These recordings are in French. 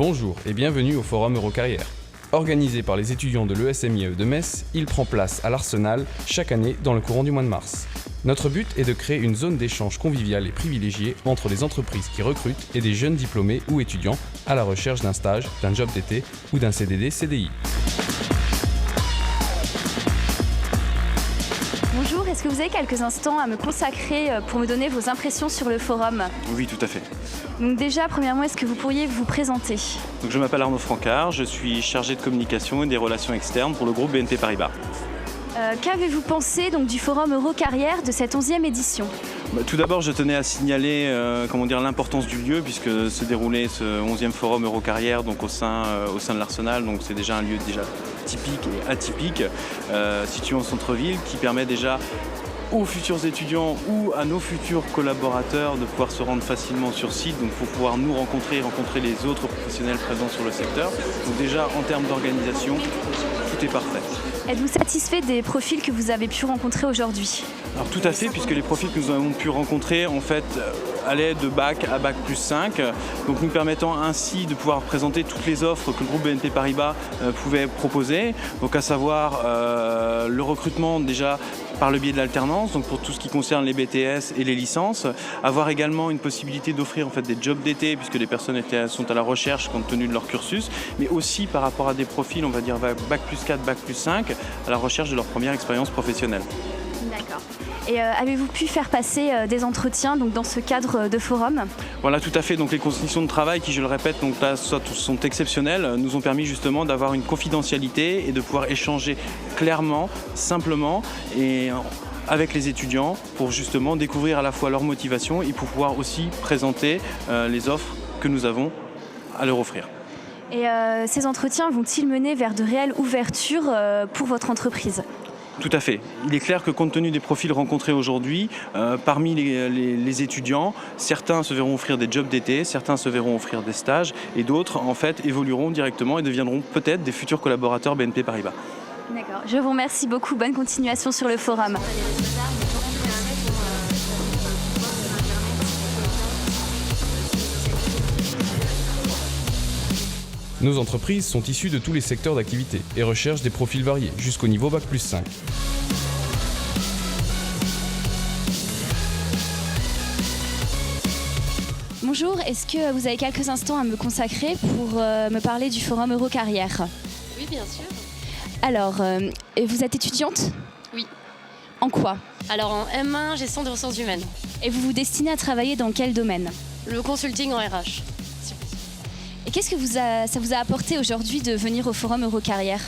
Bonjour et bienvenue au Forum Eurocarrière. Organisé par les étudiants de l'ESMIE de Metz, il prend place à l'Arsenal chaque année dans le courant du mois de mars. Notre but est de créer une zone d'échange conviviale et privilégiée entre les entreprises qui recrutent et des jeunes diplômés ou étudiants à la recherche d'un stage, d'un job d'été ou d'un CDD-CDI. Bonjour, est-ce que vous avez quelques instants à me consacrer pour me donner vos impressions sur le forum ? Oui, tout à fait. Donc déjà, premièrement, est-ce que vous pourriez vous présenter ? Donc, je m'appelle Arnaud Francard, je suis chargé de communication et des relations externes pour le groupe BNP Paribas. Qu'avez-vous pensé donc, du forum Eurocarrière de cette 11e édition ? Tout d'abord, je tenais à signaler l'importance du lieu puisque se déroulait ce 11e forum Eurocarrière donc, au sein de l'Arsenal. Donc c'est déjà un lieu typique et atypique, situé en centre-ville, qui permet déjà aux futurs étudiants ou à nos futurs collaborateurs de pouvoir se rendre facilement sur site, donc pour pouvoir nous rencontrer les autres professionnels présents sur le secteur. Donc déjà en termes d'organisation, tout est parfait. Êtes-vous satisfait des profils que vous avez pu rencontrer aujourd'hui ? Alors tout à fait, puisque les profils que nous avons pu rencontrer en fait allaient de bac à bac plus 5, donc nous permettant ainsi de pouvoir présenter toutes les offres que le groupe BNP Paribas pouvait proposer, donc à savoir le recrutement déjà par le biais de l'alternance, donc pour tout ce qui concerne les BTS et les licences, avoir également une possibilité d'offrir en fait des jobs d'été puisque les personnes sont à la recherche compte tenu de leur cursus, mais aussi par rapport à des profils, on va dire bac plus 4, bac plus 5, à la recherche de leur première expérience professionnelle. D'accord. Et avez-vous pu faire passer des entretiens donc, dans ce cadre de forum ? Voilà, tout à fait. Donc les conditions de travail qui, je le répète, donc là, sont exceptionnelles, nous ont permis justement d'avoir une confidentialité et de pouvoir échanger clairement, simplement et avec les étudiants pour justement découvrir à la fois leur motivation et pour pouvoir aussi présenter les offres que nous avons à leur offrir. Et ces entretiens vont-ils mener vers de réelles ouvertures pour votre entreprise ? Tout à fait. Il est clair que compte tenu des profils rencontrés aujourd'hui, parmi les étudiants, certains se verront offrir des jobs d'été, certains se verront offrir des stages et d'autres en fait évolueront directement et deviendront peut-être des futurs collaborateurs BNP Paribas. D'accord. Je vous remercie beaucoup. Bonne continuation sur le forum. Nos entreprises sont issues de tous les secteurs d'activité et recherchent des profils variés jusqu'au niveau bac plus 5. Bonjour, est-ce que vous avez quelques instants à me consacrer pour me parler du forum Eurocarrière ? Oui, bien sûr. Alors, vous êtes étudiante ? Oui. En quoi ? Alors en M1, gestion des ressources humaines. Et vous vous destinez à travailler dans quel domaine ? Le consulting en RH. Et qu'est-ce que ça vous a apporté aujourd'hui de venir au forum Eurocarrière ?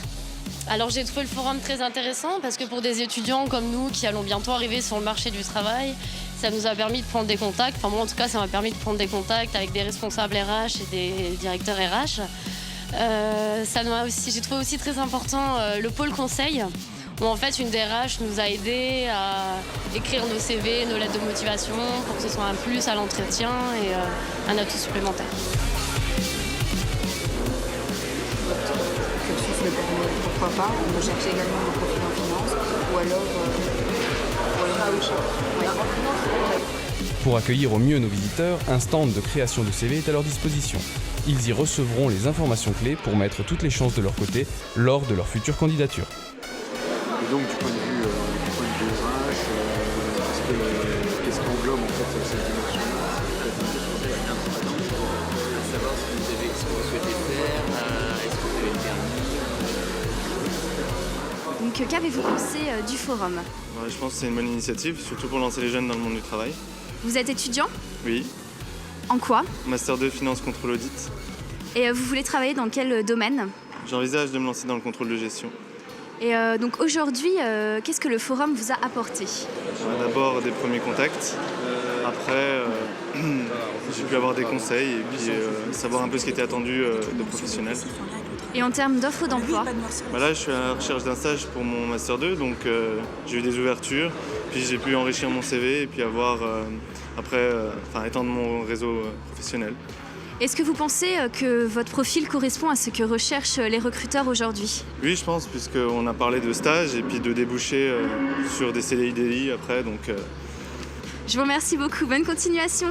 Alors j'ai trouvé le forum très intéressant parce que pour des étudiants comme nous qui allons bientôt arriver sur le marché du travail, ça nous a permis de prendre des contacts. Enfin moi en tout cas ça m'a permis de prendre des contacts avec des responsables RH et des directeurs RH. J'ai trouvé aussi très important le pôle conseil où en fait une DRH nous a aidés à écrire nos CV, nos lettres de motivation pour que ce soit un plus à l'entretien et un atout supplémentaire. Le permet, pourquoi pas. On recherche également des profils en finance ou alors Pour accueillir au mieux nos visiteurs, un stand de création de CV est à leur disposition. Ils y recevront les informations clés pour mettre toutes les chances de leur côté lors de leur future candidature. Et donc du point de vue RH, qu'est-ce qui englobe en fait cette dimension ? Savoir ce que vous souhaitez faire, est-ce que vous avez le permis ? Donc qu'avez-vous pensé du forum ? Je pense que c'est une bonne initiative, surtout pour lancer les jeunes dans le monde du travail. Vous êtes étudiant ? Oui, En quoi ? Master 2 Finance Contrôle Audit. Et vous voulez travailler dans quel domaine ? J'envisage de me lancer dans le contrôle de gestion. Et donc aujourd'hui, qu'est-ce que le forum vous a apporté ? D'abord des premiers contacts, après j'ai pu avoir des conseils et puis savoir un peu ce qui était attendu de professionnels. Et en termes d'offres d'emploi ? Là je suis à la recherche d'un stage pour mon Master 2, donc j'ai eu des ouvertures, puis j'ai pu enrichir mon CV et puis avoir étendre mon réseau professionnel. Est-ce que vous pensez que votre profil correspond à ce que recherchent les recruteurs aujourd'hui ? Oui, je pense, puisqu'on a parlé de stage et puis de déboucher sur des CDI après. Donc, Je vous remercie beaucoup. Bonne continuation.